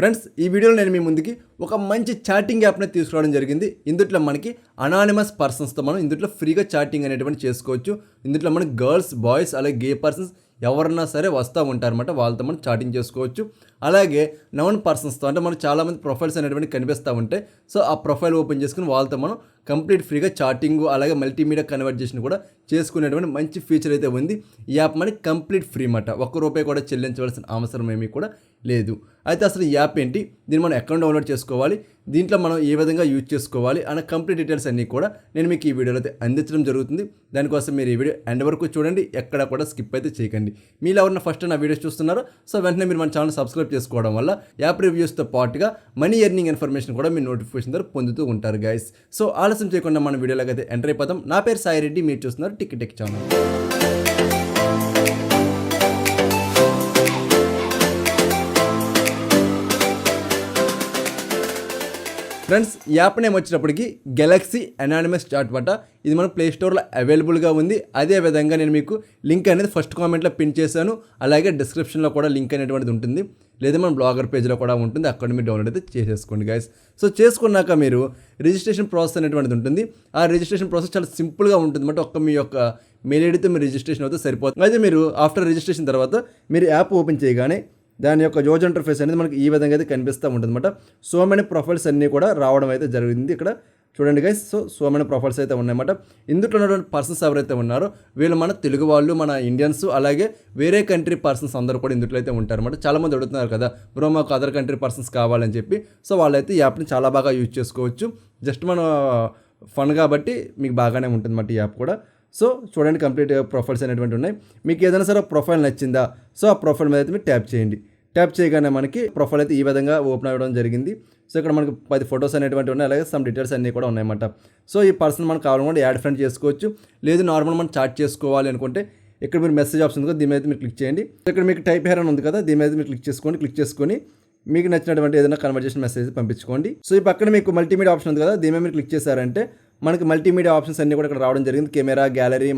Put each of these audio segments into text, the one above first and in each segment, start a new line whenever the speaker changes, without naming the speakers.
Friends ఈ వీడియోలో నేను మీ ముందుకి ఒక మంచి చాటింగ్ యాప్ని తీసుకురావడం జరిగింది. ఇందులో మనకి అనానిమస్ పర్సన్స్తో మనం ఇందులో ఫ్రీగా చాటింగ్ అనేటువంటి చేసుకోవచ్చు. ఇందులో మనకి గర్ల్స్, బాయ్స్ అలాగే గే పర్సన్స్ ఎవరన్నా సరే వస్తూ ఉంటారన్నమాట. వాళ్ళతో మనం చాటింగ్ చేసుకోవచ్చు. అలాగే నౌన్ పర్సన్స్తో అంటే మనకు చాలామంది ప్రొఫైల్స్ అనేటువంటి కనిపిస్తూ ఉంటాయి. సో ఆ ప్రొఫైల్ ఓపెన్ చేసుకుని వాళ్ళతో మనం కంప్లీట్ ఫ్రీగా చాటింగ్ అలాగే మల్టీమీడియా కన్వర్జేషన్ కూడా చేసుకునేటువంటి మంచి ఫీచర్ అయితే ఉంది. ఈ యాప్ మనకి కంప్లీట్ ఫ్రీ అన్నమాట. ₹1 కూడా చెల్లించవలసిన అవసరం ఏమీ కూడా లేదు. అయితే అసలు ఈ యాప్ ఏంటి, దీన్ని మనం అకౌంట్ డౌన్లోడ్ చేసుకోవాలి, దీంట్లో మనం ఏ విధంగా యూజ్ చేసుకోవాలి అనే కంప్లీట్ డీటెయిల్స్ అన్నీ కూడా నేను మీకు ఈ వీడియోలో అయితే అందించడం జరుగుతుంది. దానికోసం మీరు ఈ వీడియో ఎండ్ వరకు చూడండి, ఎక్కడ కూడా స్కిప్ అయితే చేయకండి. మీరు ఎవరైనా ఫస్ట్ నా వీడియోస్ చూస్తున్నారో సో వెంటనే మీరు మన ఛానల్ సబ్స్క్రైబ్ చేసుకోవడం వల్ల యాప్ రివ్యూస్తో పాటుగా మనీ ఎర్నింగ్ ఇన్ఫర్మేషన్ కూడా మీ నోటిఫికేషన్ ద్వారా పొందుతూ ఉంటారు గైస్. సో ఆలస్యం చేయకుండా మన వీడియోలోకి అయితే ఎంటర్ అయిపోతాం. నా పేరు సాయి రెడ్డి, మీరు చూస్తున్నారు టిక్ టెక్ ఛానల్. ఫ్రెండ్స్ ఈ యాప్ నేమ్ వచ్చేటప్పటికి గెలాక్సీ అనానిమస్ చాట్ బట్. ఇది మన ప్లే స్టోర్లో అవైలబుల్గా ఉంది. అదేవిధంగా నేను మీకు లింక్ అనేది ఫస్ట్ కామెంట్లో పిన్ చేశాను. అలాగే డిస్క్రిప్షన్లో కూడా లింక్ అనేటువంటిది ఉంటుంది, లేదా మన బ్లాగర్ పేజ్లో కూడా ఉంటుంది, అక్కడ మీరు డౌన్లోడ్ అయితే చేసేసుకోండి గైస్. సో చేసుకున్నాక మీరు రిజిస్ట్రేషన్ ప్రాసెస్ అనేటువంటిది ఉంటుంది. ఆ రిజిస్ట్రేషన్ ప్రాసెస్ చాలా సింపుల్గా ఉంటుంది అన్నమాట. మీ యొక్క మెయిల్ ఐడితో మీరు రిజిస్ట్రేషన్ అవుతే సరిపోతుంది. అయితే మీరు ఆఫ్టర్ రిజిస్ట్రేషన్ తర్వాత మీరు యాప్ ఓపెన్ చేయగానే దాని యొక్క యూజర్ ఇంటర్ఫేస్ అనేది మనకి ఈ విధంగా అయితే కనిపిస్తూ ఉంటుంది అనమాట. సో మెనీ ప్రొఫైల్స్ అన్నీ కూడా రావడం అయితే జరిగింది. ఇక్కడ చూడండి గైస్, సో మెనీ ప్రొఫైల్స్ అయితే ఉన్నాయన్నమాట. ఇందులో ఉన్నటువంటి పర్సన్స్ ఎవరైతే ఉన్నారో వీళ్ళు మన తెలుగు వాళ్ళు, మన ఇండియన్స్, అలాగే వేరే కంట్రీ పర్సన్స్ అందరూ కూడా ఇందులో అయితే ఉంటారన్నమాట. చాలామంది అడుగుతున్నారు కదా బ్రో మాకు అదర్ కంట్రీ పర్సన్స్ కావాలని చెప్పి. సో వాళ్ళైతే ఈ యాప్ని చాలా బాగా యూజ్ చేసుకోవచ్చు. జస్ట్ మన ఫన్ కాబట్టి మీకు బాగానే ఉంటుంది అన్నమాట ఈ యాప్ కూడా. సో చూడండి కంప్లీట్ ప్రొఫైల్స్ అనేటువంటి ఉన్నాయి. మీకు ఏదైనా సరే ప్రొఫైల్ నచ్చిందా, సో ఆ ప్రొఫైల్ మీద అయితే మీరు ట్యాప్ చేయండి. ట్యాప్ చేయగానే మనకి ప్రొఫైల్ అయితే ఈ విధంగా ఓపెన్ అవ్వడం జరిగింది. సో ఇక్కడ మనకి 10 ఫొటోస్ అనేటువంటి ఉన్నాయి, అలాగే సమ్ డీటెయిల్స్ అన్నీ కూడా ఉన్నాయన్నమాట. సో ఈ పర్సన్ మనకు కావాలనుకుంటే యాడ్ ఫ్రెండ్ చేసుకోవచ్చు, లేదు నార్మల్ మనం చాట్ చేసుకోవాలి అనుకుంటే ఇక్కడ మీరు మెసేజ్ ఆప్షన్ ఉంది కదా, దీని మీద మీరు క్లిక్ చేయండి. ఇక్కడ మీకు టైప్ హెయిర్ అని ఉంది కదా, దీని మీద మీరు క్లిక్ చేసుకొని మీకు నచ్చినటువంటి ఏదైనా కన్వర్జేషన్ మెసేజ్ పంపించుకోండి. సో ఈ పక్కన మీకు మల్టీమీడియా ఆప్షన్ ఉంది కదా, దీని మీద మీరు క్లిక్ చేశారంటే మనకి మల్టీమీడియా ఆప్షన్స్ అన్నీ కూడా ఇక్కడ రావడం జరిగింది. కెమెరా, గ్యాలరీ,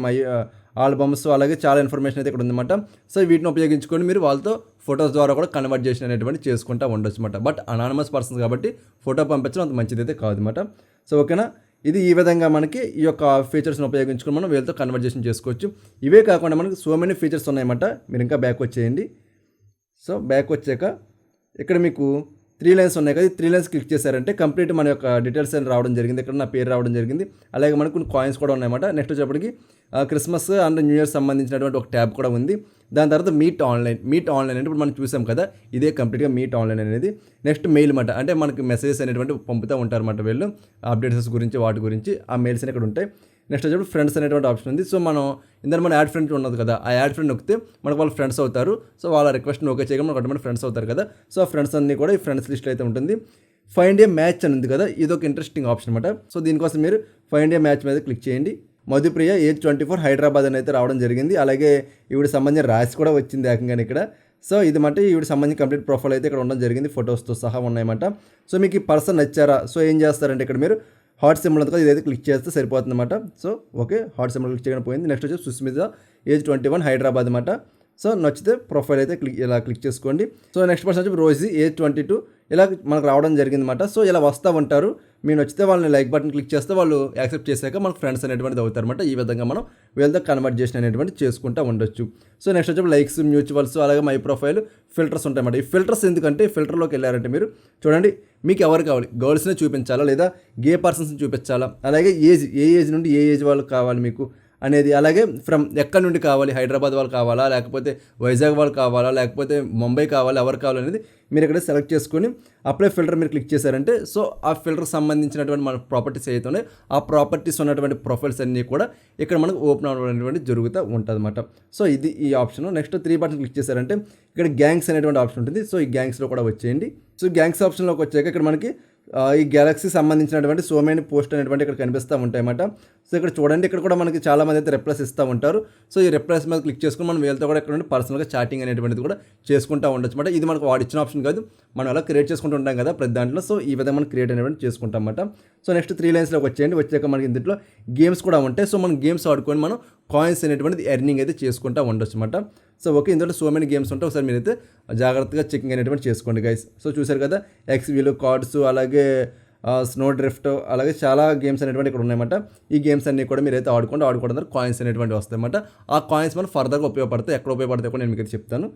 ఆల్బమ్స్, అలాగే చాలా ఇన్ఫర్మేషన్ అయితే ఇక్కడ ఉందన్నమాట. సో వీటిని ఉపయోగించుకొని మీరు వాళ్ళతో ఫొటోస్ ద్వారా కూడా కన్వర్జేషన్ అనేటువంటి చేసుకుంటూ ఉండొచ్చు అనమాట. బట్ అనానమస్ పర్సన్స్ కాబట్టి ఫోటో పంపించడం అంత మంచిది అయితే కాదు అనమాట. సో ఓకేనా, ఇది ఈ విధంగా మనకి ఈ యొక్క ఫీచర్స్ని ఉపయోగించుకొని మనం వీళ్ళతో కన్వర్జేషన్ చేసుకోవచ్చు. ఇవే కాకుండా మనకి సో మెనీ ఫీచర్స్ ఉన్నాయన్నమాట. మీరు ఇంకా బ్యాక్ వచ్చేయండి. సో బ్యాక్ వచ్చాక ఇక్కడ మీకు 3 లైన్స్ ఉన్నాయి కదా, ఈ 3 లైన్స్ క్లిక్ చేశారంటే కంప్లీట్ మన యొక్క డీటెయిల్స్ అని రావడం జరిగింది. ఇక్కడ నా పేరు రావడం జరిగింది, అలాగే మనకు కొన్ని కాయిన్స్ కూడా ఉన్నాయన్నమాట. నెక్స్ట్ వచ్చేప్పటికి క్రిస్మస్ అండ్ న్యూ ఇయర్ సంబంధించినటువంటి ఒక ట్యాబ్ కూడా ఉంది. దాని తర్వాత మీట్ ఆన్లైన్ అంటే ఇప్పుడు మనం చూసాం కదా, ఇదే కంప్లీట్గా మీట్ ఆన్లైన్ అనేది. నెక్స్ట్ మెయిల్ అన్నమాట, అంటే మనకి మెసేజెస్ అనేటువంటి పంపుతూ ఉంటారన్నమాట వీళ్ళు, అప్డేట్స్ గురించి వాటి గురించి ఆ మెయిల్స్ అని ఇక్కడ ఉంటాయి. నెక్స్ట్ వచ్చేప్పుడు ఫ్రెండ్స్ అనేటువంటి ఆప్షన్ ఉంది. సో మనం ఇందులో మన యాడ్ ఫ్రెండ్ ఉన్నది కదా, ఆ యాడ్ ఫ్రెండ్ నొక్కితే మనకు వాళ్ళు ఫ్రెండ్స్ అవుతారు. సో వాళ్ళ రిక్వెస్ట్ని ఓకే చేయగా మనకు ఆటోమేటిక్ ఫ్రెండ్స్ అవుతారు కదా. సో ఆ ఫ్రెండ్స్ అన్నీ కూడా ఈ ఫ్రెండ్స్ లిస్ట్లో అయితే ఉంటుంది. ఫైండ్ ఏ మ్యాచ్ అని ఉంది కదా, ఇది ఒక ఇంట్రెస్టింగ్ ఆప్షన్ అనమాట. సో దీనికోసం మీరు ఫైండ్ ఏ మ్యాచ్ మీద క్లిక్ చేయండి. మధుప్రియ, ఏజ్ 24, హైదరాబాద్ అని అయితే రావడం జరిగింది. అలాగే ఈవిడ సంబంధించిన రాసి కూడా వచ్చింది ఏకంగానే ఇక్కడ. సో ఇది అంటే ఈవిడ సంబంధించిన కంప్లీట్ ప్రొఫైల్ అయితే ఇక్కడ ఉండడం జరిగింది, ఫొటోస్తో సహా ఉన్నాయన్నమాట. సో మీకు ఈ పర్సన్ నచ్చారా, సో ఏం చేస్తారంటే ఇక్కడ మీరు హాట్ సింబల్ ఉంది కదా, ఇదైతే క్లిక్ చేస్తే సరిపోతుంది అనమాట. So okay, hot symbol click చేయడం పోయింది. నెక్స్ట్ వచ్చి సుస్మిత, ఏజ్ 21, హైదరాబాద్ అనమాట. సో నచ్చితే ప్రొఫైల్ అయితే ఇలా క్లిక్ చేసుకోండి. సో నెక్స్ట్ పర్సన్ వచ్చి రోజీ, ఏజ్ 22, ఇలా మనకు రావడం జరిగింది అనమాట. సో ఇలా వస్తూ ఉంటారు. మీరు నచ్చితే వాళ్ళని లైక్ బటన్ క్లిక్ చేస్తే వాళ్ళు యాక్సెప్ట్ చేశాక మనకు ఫ్రెండ్స్ అనేటువంటిది అవుతారు అనమాట. ఈ విధంగా మనం వీళ్ళతో కన్వర్జేషన్ అనేటువంటి చేసుకుంటూ ఉండొచ్చు. సో నెక్స్ట్ వచ్చి లైక్స్, మ్యూచువల్స్, అలాగే మై ప్రొఫైల్, ఫిల్టర్స్ ఉంటాయన్నమాట. ఈ ఫిల్టర్స్ ఎందుకంటే ఫిల్టర్లోకి వెళ్ళారంటే మీరు చూడండి, మీకు ఎవరు కావాలి, గర్ల్స్ని చూపించాలా లేదా గే పర్సన్స్ని చూపించాలా, అలాగే ఏ ఏజ్ నుండి ఏ ఏజ్ వాళ్ళు కావాలి మీకు అనేది, అలాగే ఫ్రమ్ ఎక్కడి నుండి కావాలి, హైదరాబాద్ వాళ్ళు కావాలా, లేకపోతే వైజాగ్ వాళ్ళు కావాలా, లేకపోతే ముంబై కావాలా, ఎవరు కావాలి అనేది మీరు ఇక్కడ సెలెక్ట్ చేసుకొని అప్లై ఫిల్టర్ మీరు క్లిక్ చేశారంటే సో ఆ ఫిల్టర్కి సంబంధించినటువంటి మన ప్రాపర్టీస్ అయితే ఉన్నాయి, ఆ ప్రాపర్టీస్ ఉన్నటువంటి ప్రొఫైల్స్ అన్నీ కూడా ఇక్కడ మనకు ఓపెన్ అవ్వడం జరుగుతూ ఉంటుంది అన్నమాట. సో ఇది ఈ ఆప్షన్. నెక్స్ట్ 3 బటన్ క్లిక్ చేశారంటే ఇక్కడ గ్యాంగ్స్ అనేటువంటి ఆప్షన్ ఉంటుంది. సో ఈ గ్యాంగ్స్లో కూడా వచ్చేయండి. సో గ్యాంగ్స్ ఆప్షన్లోకి వచ్చాక ఇక్కడ మనకి ఈ గెలాక్సీ సంబంధించినటువంటి సో మెనీ పోస్ట్ అనేటువంటి ఇక్కడ కనిపిస్తూ ఉంటాయన్నమాట. సో ఇక్కడ చూడండి, ఇక్కడ కూడా మనకి చాలామంది అయితే రిప్లైస్ ఇస్తూ ఉంటారు. సో ఈ రిప్లైస్ మీద క్లిక్ చేసుకుని మనం వీళ్ళతో కూడా ఇక్కడ నుండి పర్సనల్గా చాటింగ్ అనేటువంటిది కూడా చేసుకుంటూ ఉండొచ్చు అనమాట. ఇది మనకు వాడు ఇచ్చిన ఆప్షన్ కాదు, మనం అలా క్రియేట్ చేసుకుంటూ ఉంటాం కదా ప్రతి దాంట్లో. సో ఈ విధంగా మనం క్రియేట్ అనేటువంటి చేసుకుంటాం అన్నమాట. సో నెక్స్ట్ 3 లైన్స్లోకి వచ్చేయండి. వచ్చాక మనకి ఇందులో గేమ్స్ కూడా ఉంటాయి. సో మనం గేమ్స్ ఆడుకొని మనం కాయిన్స్ అనేటువంటిది ఎర్నింగ్ అయితే చేసుకుంటూ ఉండొచ్చు అనమాట. సో ఓకే, ఇందులో సో మెనీ గేమ్స్ ఉంటాయి. ఒకసారి మీరైతే జాగ్రత్తగా చెకింగ్ అనేటువంటి చేసుకోండి గైస్. సో చూసారు కదా, ఎక్స్వీలు, కార్డ్స్, అలాగే స్నో డ్రిఫ్ట్, అలాగే చాలా గేమ్స్ అనేటువంటి ఇక్కడ ఉన్నాయన్నమాట. ఈ గేమ్స్ అన్నీ కూడా మీరైతే ఆడుకోవడం ద్వారా కాయిన్స్ అనేటువంటి వస్తాయన్నమాట. ఆ కాయిన్స్ మనం ఫర్దర్గా ఉపయోగపడతాయి. ఎక్కడ ఉపయోగపడతాయి కూడా నేను మీకు చెప్తాను.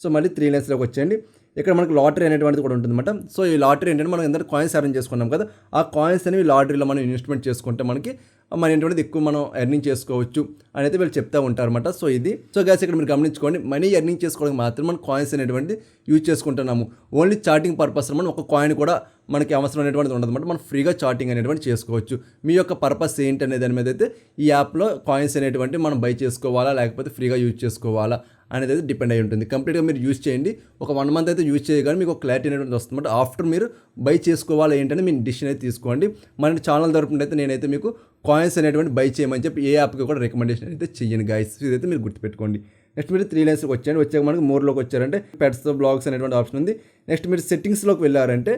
సో మళ్ళీ 3 లైన్స్లోకి వచ్చేయండి. ఇక్కడ మనకు లాటరీ అనేటువంటిది కూడా ఉంటుందన్నమాట. సో ఈ లాటరీ ఏంటంటే మనం ఎంత కాయిన్స్ అరేంజ్ చేసుకున్నాం కదా, ఆ కాయిన్స్ అనేవి లాటరీలో మనం ఇన్వెస్ట్మెంట్ చేసుకుంటే మనకి మన ఏంటంటే ఎక్కువ మనం ఎర్నింగ్ చేసుకోవచ్చు అని అయితే వీళ్ళు చెప్తూ ఉంటారన్నమాట. సో ఇది గైస్ ఇక్కడ మీరు గమనించుకోండి, మనీ ఎర్నింగ్ చేసుకోవడానికి మాత్రం మనం కాయిన్స్ అనేటువంటి యూజ్ చేసుకుంటున్నాము. ఓన్లీ చాటింగ్ పర్పస్ మనం ఒక కాయిన్ కూడా మనకి అవసరం అనేటువంటిది ఉండదు అనమాట. మనం ఫ్రీగా చాటింగ్ అనేటువంటి చేసుకోవచ్చు. మీ యొక్క పర్పస్ ఏంటి అనే దాని మీద అయితే ఈ యాప్లో కాయిన్స్ అనేటువంటి మనం బై చేసుకోవాలా లేకపోతే ఫ్రీగా యూజ్ చేసుకోవాలా అనేది అయితే డిపెండ్ అయి ఉంటుంది. కంప్లీట్గా మీరు యూజ్ చేయండి. ఒక 1 మంత్ అయితే యూజ్ చేయగానే మీకు ఒక క్లారిటీ అనేటువంటి వస్తుంది. ఆఫ్టర్ మీరు బై చేసుకోవాలి ఏంటంటే మీ డిసిషన్ అయితే తీసుకోండి. మన ఛానల్ తరపున అయితే నేనైతే మీకు కాయిన్స్ అనేటువంటి బై చేయమని చెప్పి ఏ యాప్కి కూడా రికమెండేషన్ అయితే చెయ్యను గైస్. ఇదైతే మీరు గుర్తుపెట్టుకోండి. నెక్స్ట్ మీరు 3 లైన్స్కి వచ్చేయండి. వచ్చాక మనకి మోర్లోకి వచ్చారంటే పెట్స్, బ్లాగ్స్ అనేటువంటి ఆప్షన్ ఉంది. నెక్స్ట్ మీరు సెట్టింగ్స్లోకి వెళ్ళారంటే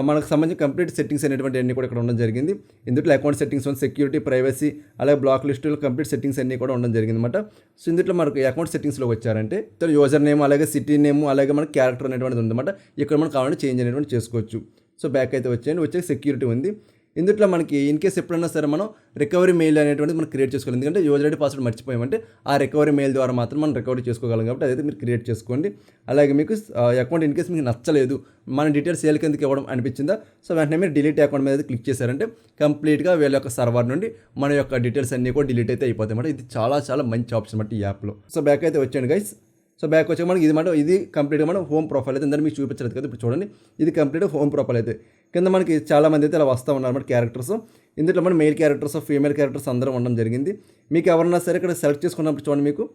మనకు సంబంధించిన కంప్లీట్ సెట్టింగ్స్ అనేటువంటి అన్నీ కూడా ఇక్కడ ఉండడం జరిగింది. ఇందులో అకౌంట్ సెట్టింగ్స్ ఉంది, సెక్యూరిటీ, ప్రైవసీ, అలాగే బ్లాక్ లిస్టులో కంప్లీట్ సెట్టింగ్స్ అన్నీ కూడా ఉండడం జరిగింది అనమాట. సో ఇందులో మనకు అకౌంట్ సెట్టింగ్స్లోకి వచ్చారంటే యూజర్ నేమ్, అలాగే సిటీ నేమ్, అలాగే మనకి క్యారెక్టర్ అనేటువంటిది ఉందన్నమాట. ఇక్కడ మనం కావాలంటే చేంజ్ అనేటువంటి చేసుకోవచ్చు. సో బ్యాక్ అయితే వచ్చేయండి. వచ్చే సెక్యూరిటీ ఉంది. ఇందులో మనకి ఇన్ కేస్ ఎప్పుడైనా సరే మనం రికవరీ మెయిల్ అనేటువంటిది మనం క్రియేట్ చేసుకోవాలి. ఎందుకంటే యూజర్ ఐడి పాస్వర్డ్ మర్చిపోయామంటే ఆ రికవరీ మెయిల్ ద్వారా మాత్రం మనం రికవరీ చేసుకోగలం కాబట్టి అదైతే మీరు క్రియేట్ చేసుకోండి. అలాగే మీకు అకౌంట్ ఇన్ కేస్ మీకు నచ్చలేదు, మన డీటెయిల్స్ సేల్ కిందకి ఇవ్వడం అనిపించిందా, సో వెంటనే మీరు డిలీట్ అకౌంట్ మీద క్లిక్ చేశారంటే కంప్లీట్గా వీళ్ళ యొక్క సర్వర్ నుండి మన యొక్క డీటెయిల్స్ అన్నీ కూడా డిలీట్ అయితే అయిపోతాయి అన్నమాట. ఇది చాలా చాలా మంచి ఆప్షన్ అన్నమాట ఈ యాప్లో. సో బ్యాక్ అయితే వచ్చాను గైస్. సో బ్యాక్ వచ్చాక మనకి ఇది కంప్లీట్గా మనం హోమ్ ప్రొఫైల్ అయితే ఇందాక మీకు చూపించలేదు కదా, ఇప్పుడు చూడండి ఇది కంప్లీట్గా హోమ్ ప్రొఫైల్ అయితే. కింద మనకి చాలామంది అయితే ఇలా వస్తూ ఉన్నారు అన్నమాట క్యారెక్టర్స్. ఇందులో మన మెయిల్ క్యారెక్టర్స్, ఫీమేల్ క్యారెక్టర్స్ అందరూ ఉండడం జరిగింది. మీకు ఎవరన్నా సరే ఇక్కడ సెలెక్ట్ చేసుకున్నప్పుడు చూడండి మీకు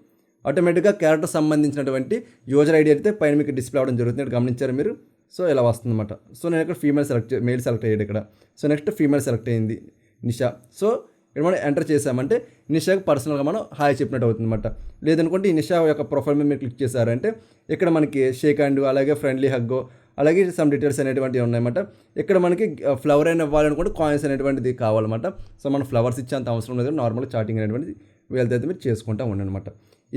ఆటోమేటిక్గా క్యారెక్టర్ సంబంధించినటువంటి యూజర్ ఐడి అయితే పైన మీకు డిస్ప్లే అవ్వడం జరుగుతుంది. గమనించారు మీరు. సో ఇలా వస్తుందన్నమాట. సో నేను ఇక్కడ మెయిల్ సెలెక్ట్ అయ్యాడు ఇక్కడ. సో నెక్స్ట్ ఫీమేల్ సెలెక్ట్ అయింది, నిషా. సో ఇక్కడ మనం ఎంటర్ చేసామంటే నిషాకి పర్సనల్గా మనం హాయ్ చెప్పినట్టు అవుతుందన్నమాట. లేదనుకుంటే ఈ నిషా యొక్క ప్రొఫైల్ మీద మీరు క్లిక్ చేశారంటే ఇక్కడ మనకి షేక్ హ్యాండ్, అలాగే ఫ్రెండ్లీ హగ్, అలాగే సమ్ డీటెయిల్స్ అనేటువంటివి ఉన్నాయన్నమాట. ఇక్కడ మనకి ఫ్లవర్ అయినా ఇవ్వాలనుకుంటే కాయిన్స్ అనేటువంటిది కావాలన్నమాట. సో మనం ఫ్లవర్స్ ఇచ్చేంత అవసరం లేదు, నార్మల్గా చాటింగ్ అనేటువంటిది వీళ్ళతో మీరు చేసుకుంటూ ఉండనమాట.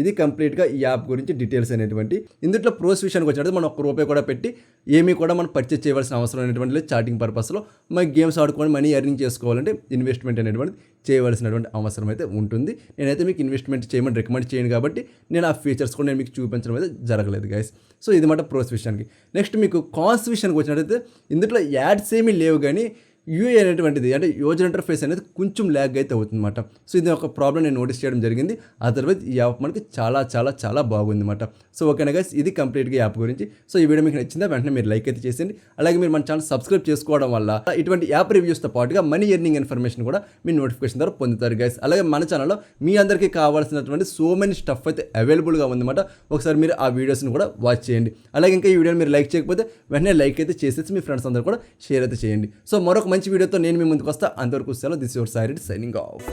ఇది కంప్లీట్గా ఈ యాప్ గురించి డీటెయిల్స్ అనేటువంటి. ఇందులో ప్రోస్ విషయానికి వచ్చినట్టు మనం ₹1 కూడా పెట్టి ఏమీ కూడా మనం పర్చేస్ చేయవలసిన అవసరం అనేటువంటి లేదు. చాటింగ్ పర్పస్లో మన గేమ్స్ ఆడుకొని మనీ ఎర్నింగ్ చేసుకోవాలంటే ఇన్వెస్ట్మెంట్ అనేటువంటి చేయవలసినటువంటి అవసరం అయితే ఉంటుంది. నేనైతే మీకు ఇన్వెస్ట్మెంట్ చేయమని రికమెండ్ చేయను కాబట్టి నేను ఆ ఫీచర్స్ కూడా నేను మీకు చూపించడం అయితే జరగలేదు గైస్. సో ఇది మాట ప్రోస్ విషయానికి. నెక్స్ట్ మీకు కాన్స్ విషయానికి వచ్చినట్టయితే ఇందులో యాడ్స్ ఏమీ లేవు, కానీ యూఐ అనేటువంటిది అంటే యూజర్ ఇంటర్ఫేస్ అనేది కొంచెం ల్యాగ్ అయితే అవుతుందన్నమాట. సో ఇది ఒక ప్రాబ్లం నేను నోటీస్ చేయడం జరిగింది. ఆ తర్వాత ఈ యాప్ మనకి చాలా చాలా చాలా బాగుంది అన్నమాట. సో ఓకేనా గైస్, ఇది కంప్లీట్గా యాప్ గురించి. సో ఈ వీడియో మీకు నచ్చిందా వెంటనే మీరు లైక్ అయితే చేసేయండి. అలాగే మీరు మన ఛానల్ సబ్స్క్రైబ్ చేసుకోవడం వల్ల ఇటువంటి యాప్ రివ్యూస్తో పాటుగా మనీ ఎర్నింగ్ ఇన్ఫర్మేషన్ కూడా మీ నోటిఫికేషన్ ద్వారా పొందుతారు గైస్. అలాగే మన ఛానల్లో మీ అందరికీ కావాల్సినటువంటి సో మెనీ స్టఫ్ అయితే అవైలబుల్గా ఉందన్నమాట. ఒకసారి మీరు ఆ వీడియోస్ని కూడా వాచ్ చేయండి. అలాగే ఇంకా ఈ వీడియోని మీరు లైక్ చేయకపోతే వెంటనే లైక్ అయితే చేసేసి మీ ఫ్రెండ్స్ అందరూ కూడా షేర్ అయితే చేయండి. సో మరొక మంచి వీడియోతో నేను మీ ముందుకు వస్తా. అంతవరకు సెలవు. This your Saireddy signing of.